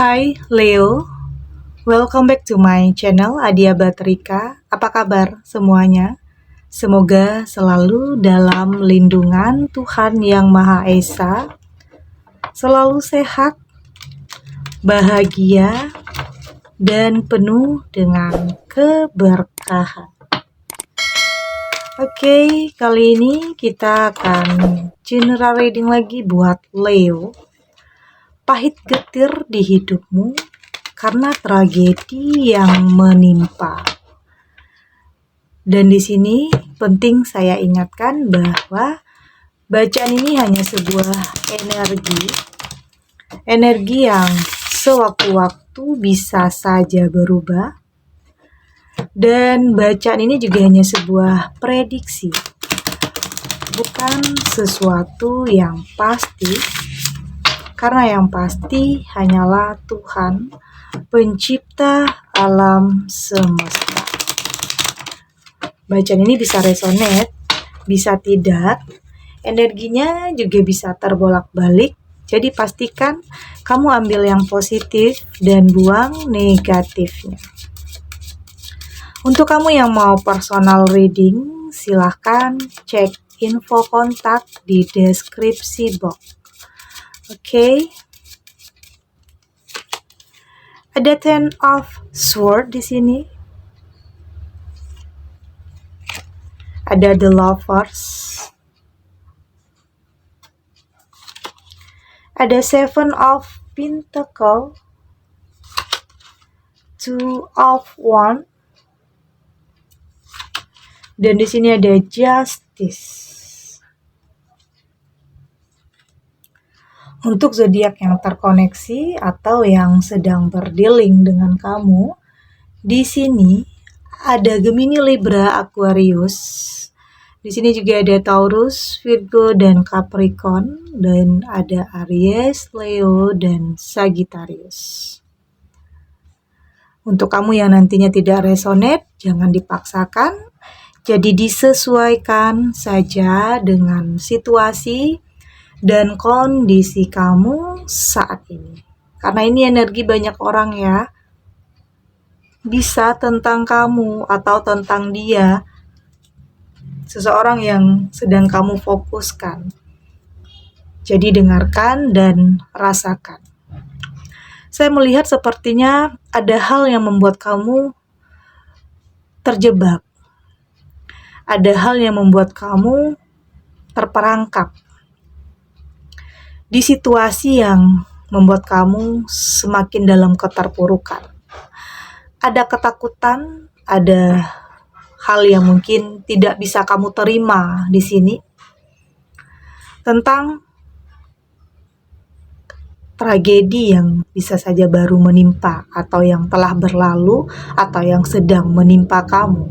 Hai Leo, welcome back to my channel Adia Batrika. Apa kabar semuanya? Semoga selalu dalam lindungan Tuhan Yang Maha Esa, selalu sehat, bahagia, dan penuh dengan keberkahan. Oke, kali ini kita akan general reading lagi buat Leo. Pahit getir di hidupmu karena tragedi yang menimpa. Dan di sini penting saya ingatkan bahwa bacaan ini hanya sebuah energi yang sewaktu-waktu bisa saja berubah. Dan bacaan ini juga hanya sebuah prediksi, bukan sesuatu yang pasti. Karena yang pasti hanyalah Tuhan, pencipta alam semesta. Bacaan ini bisa resonate, bisa tidak. Energinya juga bisa terbolak-balik. Jadi pastikan kamu ambil yang positif dan buang negatifnya. Untuk kamu yang mau personal reading, silahkan cek info kontak di deskripsi box. Oke. Ada Ten of Swords di sini. Ada The Lovers. Ada Seven of Pentacles. Two of Wands. Dan di sini ada Justice. Untuk zodiak yang terkoneksi atau yang sedang berdealing dengan kamu, di sini ada Gemini, Libra, Aquarius. Di sini juga ada Taurus, Virgo, dan Capricorn, dan ada Aries, Leo, dan Sagittarius. Untuk kamu yang nantinya tidak resonate, jangan dipaksakan. Jadi disesuaikan saja dengan situasi dan kondisi kamu saat ini. Karena ini energi banyak orang ya. Bisa tentang kamu atau tentang dia. Seseorang yang sedang kamu fokuskan. Jadi dengarkan dan rasakan. Saya melihat sepertinya ada hal yang membuat kamu terjebak. Ada hal yang membuat kamu terperangkap di situasi yang membuat kamu semakin dalam keterpurukan. Ada ketakutan, ada hal yang mungkin tidak bisa kamu terima di sini tentang tragedi yang bisa saja baru menimpa atau yang telah berlalu atau yang sedang menimpa kamu.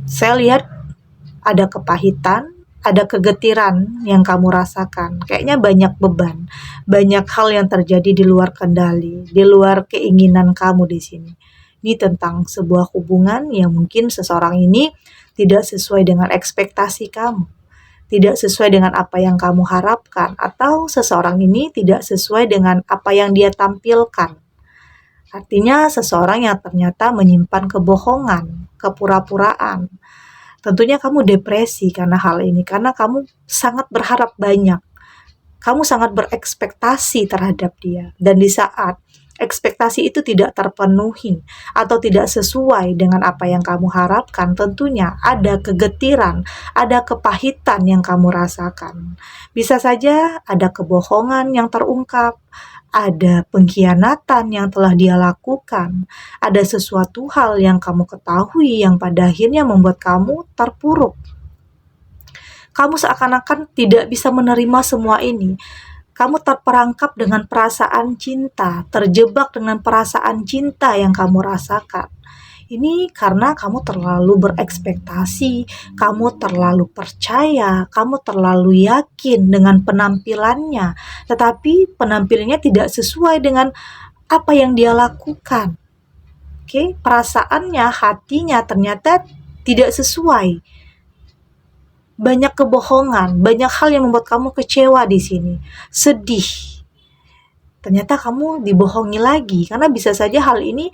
Saya lihat ada kepahitan, ada kegetiran yang kamu rasakan. Kayaknya banyak beban, banyak hal yang terjadi di luar kendali, di luar keinginan kamu di sini. Ini tentang sebuah hubungan yang mungkin seseorang ini tidak sesuai dengan ekspektasi kamu, tidak sesuai dengan apa yang kamu harapkan, atau seseorang ini tidak sesuai dengan apa yang dia tampilkan. Artinya seseorang yang ternyata menyimpan kebohongan, kepura-puraan. Tentunya kamu depresi karena hal ini, karena kamu sangat berharap banyak. Kamu sangat berekspektasi terhadap dia. Dan di saat ekspektasi itu tidak terpenuhi atau tidak sesuai dengan apa yang kamu harapkan, tentunya ada kegetiran, ada kepahitan yang kamu rasakan. Bisa saja ada kebohongan yang terungkap, ada pengkhianatan yang telah dia lakukan, ada sesuatu hal yang kamu ketahui yang pada akhirnya membuat kamu terpuruk. Kamu seakan-akan tidak bisa menerima semua ini. Kamu terperangkap dengan perasaan cinta, terjebak dengan perasaan cinta yang kamu rasakan. Ini karena kamu terlalu berekspektasi, kamu terlalu percaya, kamu terlalu yakin dengan penampilannya, tetapi penampilannya tidak sesuai dengan apa yang dia lakukan. Oke, perasaannya, hatinya ternyata tidak sesuai. Banyak kebohongan, banyak hal yang membuat kamu kecewa di sini, sedih. ternyata kamu dibohongi lagi. Karena bisa saja hal ini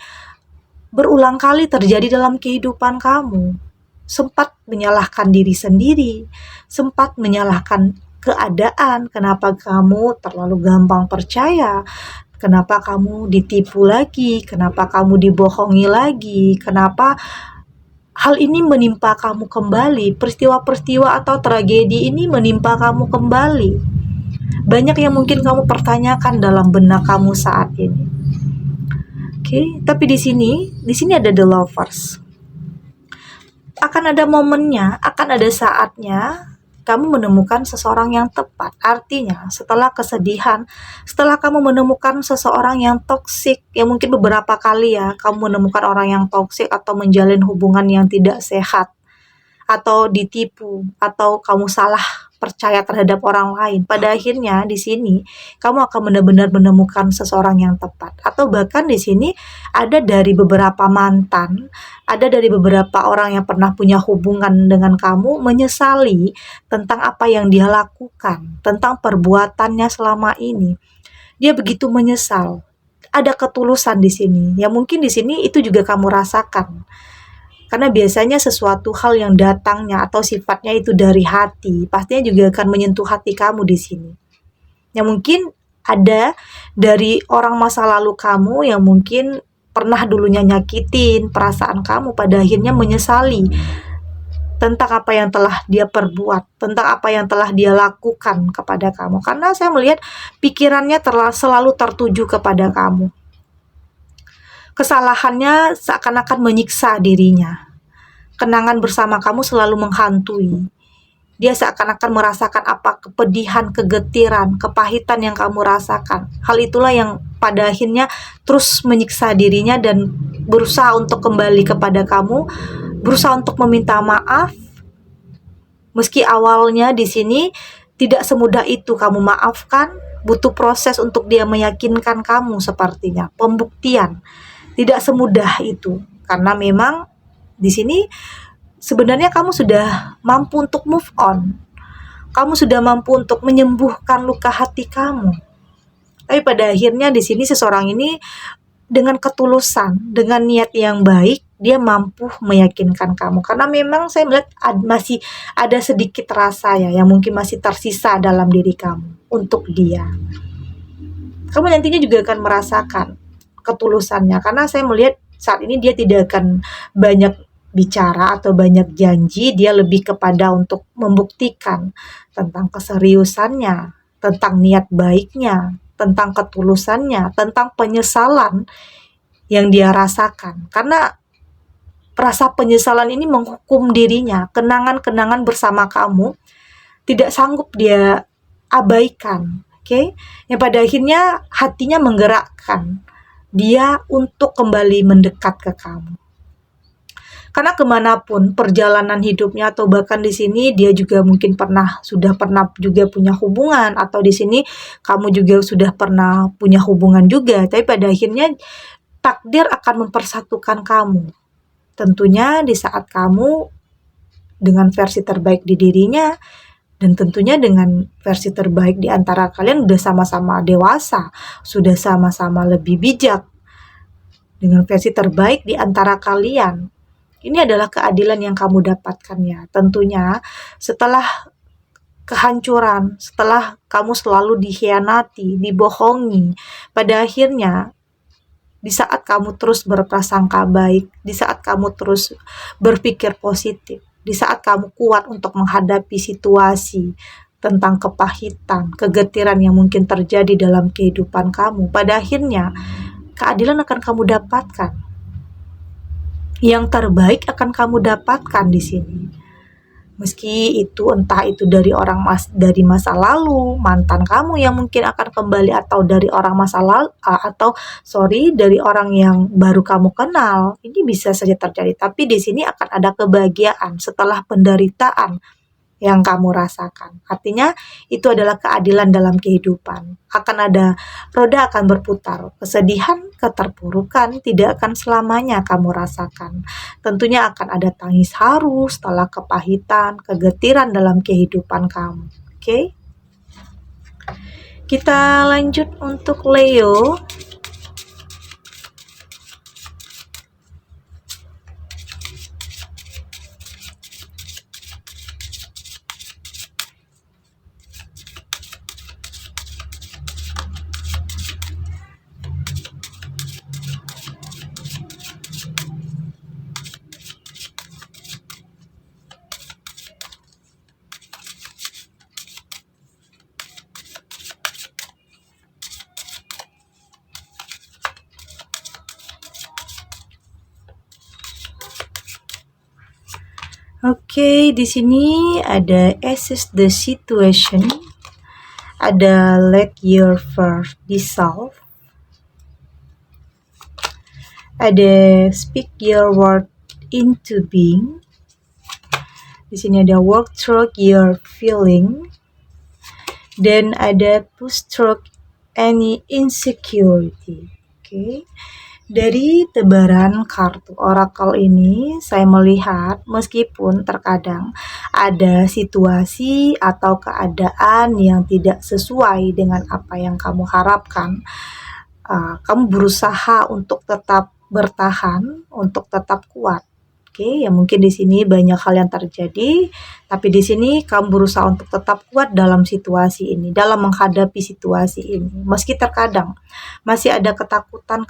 berulang kali terjadi dalam kehidupan kamu. Sempat menyalahkan diri sendiri, sempat menyalahkan keadaan, kenapa kamu terlalu gampang percaya, kenapa kamu ditipu lagi, kenapa kamu dibohongi lagi, kenapa hal ini menimpa kamu kembali, peristiwa-peristiwa atau tragedi ini menimpa kamu kembali. Banyak yang mungkin kamu pertanyakan dalam benak kamu saat ini. Oke, tapi di sini ada the lovers. Akan ada momennya, akan ada saatnya kamu menemukan seseorang yang tepat. Artinya, setelah kesedihan, setelah kamu menemukan seseorang yang toksik, yang mungkin beberapa kali ya, kamu menemukan orang yang toksik atau menjalin hubungan yang tidak sehat, atau ditipu, atau kamu salah percaya terhadap orang lain. Pada akhirnya di sini kamu akan benar-benar menemukan seseorang yang tepat. Atau bahkan di sini ada dari beberapa mantan, ada dari beberapa orang yang pernah punya hubungan dengan kamu menyesali tentang apa yang dia lakukan, tentang perbuatannya selama ini. Dia begitu menyesal. Ada ketulusan di sini. Ya mungkin di sini itu juga kamu rasakan. Karena biasanya sesuatu hal yang datangnya atau sifatnya itu dari hati, pastinya juga akan menyentuh hati kamu di sini. Yang mungkin ada dari orang masa lalu kamu yang mungkin pernah dulunya nyakitin perasaan kamu, pada akhirnya menyesali tentang apa yang telah dia perbuat, tentang apa yang telah dia lakukan kepada kamu. Karena saya melihat pikirannya selalu tertuju kepada kamu. Kesalahannya seakan-akan menyiksa dirinya. Kenangan bersama kamu selalu menghantui. Dia seakan-akan merasakan apa kepedihan, kegetiran, kepahitan yang kamu rasakan. Hal itulah yang pada akhirnya terus menyiksa dirinya dan berusaha untuk kembali kepada kamu, berusaha untuk meminta maaf. Meski awalnya di sini tidak semudah itu kamu maafkan, butuh proses untuk dia meyakinkan kamu sepertinya, pembuktian. Tidak semudah itu, karena memang di sini sebenarnya kamu sudah mampu untuk move on. Kamu sudah mampu untuk menyembuhkan luka hati kamu. Tapi pada akhirnya di sini seseorang ini dengan ketulusan, dengan niat yang baik, dia mampu meyakinkan kamu. Karena memang saya melihat masih ada sedikit rasa ya yang mungkin masih tersisa dalam diri kamu untuk dia. Kamu nantinya juga akan merasakan ketulusannya, karena saya melihat saat ini dia tidak akan banyak bicara atau banyak janji, dia lebih kepada untuk membuktikan tentang keseriusannya, tentang niat baiknya, tentang ketulusannya, tentang penyesalan yang dia rasakan. Karena rasa penyesalan ini menghukum dirinya, kenangan-kenangan bersama kamu tidak sanggup dia abaikan. Oke, yang pada akhirnya hatinya menggerakkan dia untuk kembali mendekat ke kamu. Karena kemanapun perjalanan hidupnya atau bahkan di sini dia juga mungkin sudah pernah juga punya hubungan, atau di sini kamu juga sudah pernah punya hubungan juga, tapi pada akhirnya takdir akan mempersatukan kamu. Tentunya di saat kamu dengan versi terbaik di dirinya, dan tentunya dengan versi terbaik di antara kalian udah sama-sama dewasa, sudah sama-sama lebih bijak, dengan versi terbaik di antara kalian. Ini adalah keadilan yang kamu dapatkan ya. Tentunya setelah kehancuran, setelah kamu selalu dikhianati, dibohongi, pada akhirnya di saat kamu terus berprasangka baik, di saat kamu terus berpikir positif, di saat kamu kuat untuk menghadapi situasi tentang kepahitan, kegetiran yang mungkin terjadi dalam kehidupan kamu, pada akhirnya keadilan akan kamu dapatkan. Yang terbaik akan kamu dapatkan di sini. Meski itu entah itu dari dari masa lalu, mantan kamu yang mungkin akan kembali, atau dari orang masa lalu dari orang yang baru kamu kenal. Ini bisa saja terjadi, tapi di sini akan ada kebahagiaan setelah penderitaan yang kamu rasakan. Artinya itu adalah keadilan dalam kehidupan. Roda akan berputar. Kesedihan, keterpurukan tidak akan selamanya kamu rasakan. Tentunya akan ada tangis haru setelah kepahitan, kegetiran dalam kehidupan kamu. Oke? Kita lanjut untuk Leo. Oke, di sini ada assess the situation, ada let your fear dissolve, ada speak your word into being. Di sini ada work through your feeling, dan ada push through any insecurity. Oke. Dari tebaran kartu oracle ini, saya melihat meskipun terkadang ada situasi atau keadaan yang tidak sesuai dengan apa yang kamu harapkan, kamu berusaha untuk tetap bertahan, untuk tetap kuat. Oke, ya mungkin di sini banyak hal yang terjadi, tapi di sini kamu berusaha untuk tetap kuat dalam situasi ini, dalam menghadapi situasi ini. Meski terkadang masih ada ketakutan,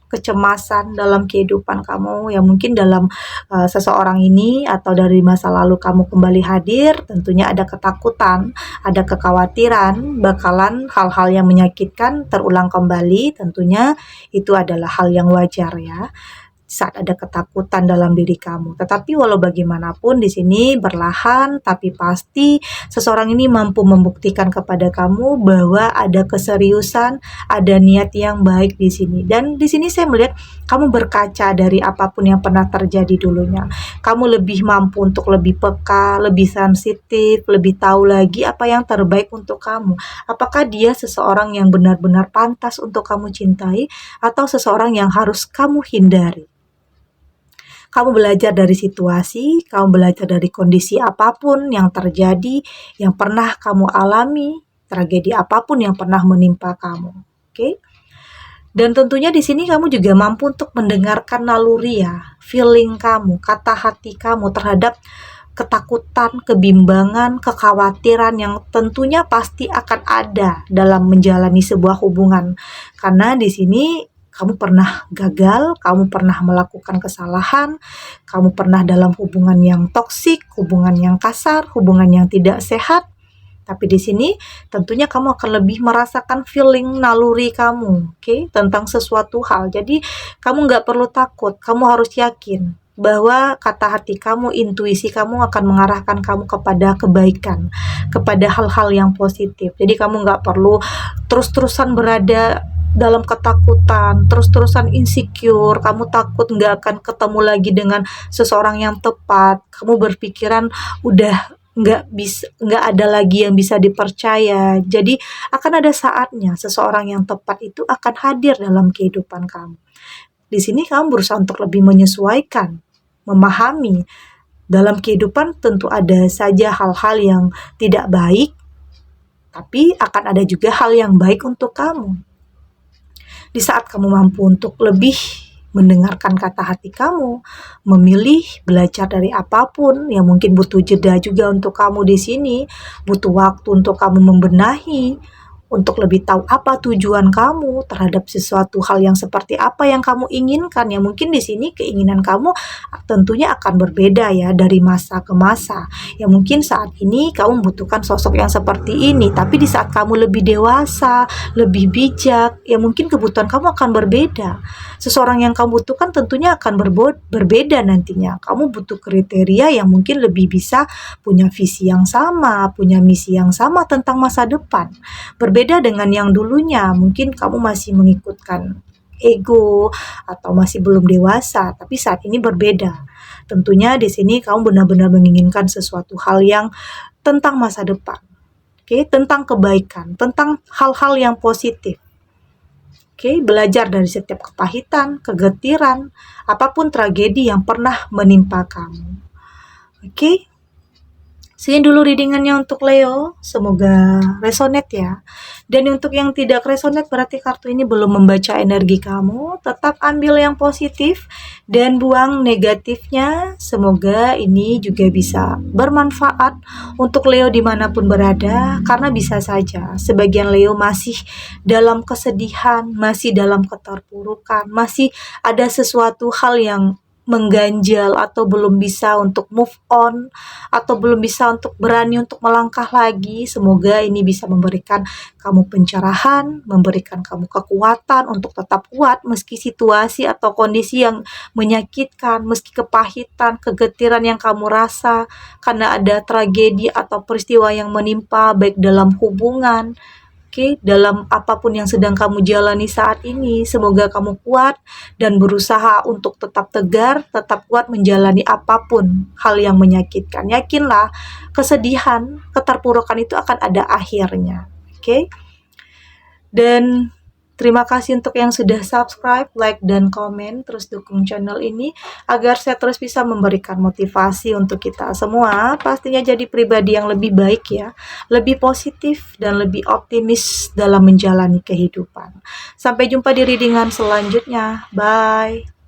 kecemasan dalam kehidupan kamu, yang mungkin dalam seseorang ini atau dari masa lalu kamu kembali hadir, tentunya ada ketakutan, ada kekhawatiran, bakalan hal-hal yang menyakitkan terulang kembali. Tentunya itu adalah hal yang wajar ya, saat ada ketakutan dalam diri kamu. Tetapi walau bagaimanapun di sini perlahan tapi pasti seseorang ini mampu membuktikan kepada kamu bahwa ada keseriusan, ada niat yang baik di sini. Dan di sini saya melihat kamu berkaca dari apapun yang pernah terjadi dulunya. Kamu lebih mampu untuk lebih peka, lebih sensitif, lebih tahu lagi apa yang terbaik untuk kamu. Apakah dia seseorang yang benar-benar pantas untuk kamu cintai atau seseorang yang harus kamu hindari. Kamu belajar dari situasi, kamu belajar dari kondisi apapun yang terjadi, yang pernah kamu alami, tragedi apapun yang pernah menimpa kamu. Oke? Dan tentunya di sini kamu juga mampu untuk mendengarkan naluri ya, feeling kamu, kata hati kamu terhadap ketakutan, kebimbangan, kekhawatiran yang tentunya pasti akan ada dalam menjalani sebuah hubungan. Karena di sini kamu pernah gagal, kamu pernah melakukan kesalahan, kamu pernah dalam hubungan yang toksik, hubungan yang kasar, hubungan yang tidak sehat. Tapi di sini tentunya kamu akan lebih merasakan feeling naluri kamu, oke, tentang sesuatu hal. Jadi kamu nggak perlu takut, kamu harus yakin bahwa kata hati kamu, intuisi kamu akan mengarahkan kamu kepada kebaikan, kepada hal-hal yang positif. Jadi kamu nggak perlu terus-terusan berada dalam ketakutan, terus-terusan insecure, kamu takut nggak akan ketemu lagi dengan seseorang yang tepat, kamu berpikiran udah nggak ada lagi yang bisa dipercaya. Jadi akan ada saatnya seseorang yang tepat itu akan hadir dalam kehidupan kamu. Di sini kamu berusaha untuk lebih menyesuaikan, memahami. Dalam kehidupan tentu ada saja hal-hal yang tidak baik, tapi akan ada juga hal yang baik untuk kamu. Di saat kamu mampu untuk lebih mendengarkan kata hati kamu, memilih belajar dari apapun yang mungkin butuh jeda juga untuk kamu di sini, butuh waktu untuk kamu membenahi, untuk lebih tahu apa tujuan kamu terhadap sesuatu hal yang seperti apa yang kamu inginkan. Ya mungkin di sini keinginan kamu tentunya akan berbeda ya dari masa ke masa. Ya mungkin saat ini kamu membutuhkan sosok yang seperti ini, tapi di saat kamu lebih dewasa, lebih bijak, ya mungkin kebutuhan kamu akan berbeda. Seseorang yang kamu butuhkan tentunya akan berbeda nantinya. Kamu butuh kriteria yang mungkin lebih bisa punya visi yang sama, punya misi yang sama tentang masa depan. Berbeda dengan yang dulunya, mungkin kamu masih mengikutkan ego atau masih belum dewasa, tapi saat ini berbeda. Tentunya di sini kamu benar-benar menginginkan sesuatu hal yang tentang masa depan. Oke, tentang kebaikan, tentang hal-hal yang positif. Oke, belajar dari setiap kepahitan, kegetiran, apapun tragedi yang pernah menimpa kamu. Oke, Sekian dulu readingannya untuk Leo, semoga resonate ya. Dan untuk yang tidak resonate berarti kartu ini belum membaca energi kamu. Tetap ambil yang positif dan buang negatifnya. Semoga ini juga bisa bermanfaat untuk Leo dimanapun berada. Karena bisa saja sebagian Leo masih dalam kesedihan, masih dalam keterpurukan, masih ada sesuatu hal yang mengganjal atau belum bisa untuk move on atau belum bisa untuk berani untuk melangkah lagi. Semoga ini bisa memberikan kamu pencerahan, memberikan kamu kekuatan untuk tetap kuat meski situasi atau kondisi yang menyakitkan, meski kepahitan, kegetiran yang kamu rasa karena ada tragedi atau peristiwa yang menimpa baik dalam hubungan. Oke, dalam apapun yang sedang kamu jalani saat ini, semoga kamu kuat dan berusaha untuk tetap tegar, tetap kuat menjalani apapun hal yang menyakitkan. Yakinlah, kesedihan, keterpurukan itu akan ada akhirnya. Oke? Dan terima kasih untuk yang sudah subscribe, like, dan komen. Terus dukung channel ini agar saya terus bisa memberikan motivasi untuk kita semua. Pastinya jadi pribadi yang lebih baik ya. Lebih positif dan lebih optimis dalam menjalani kehidupan. Sampai jumpa di readingan selanjutnya. Bye.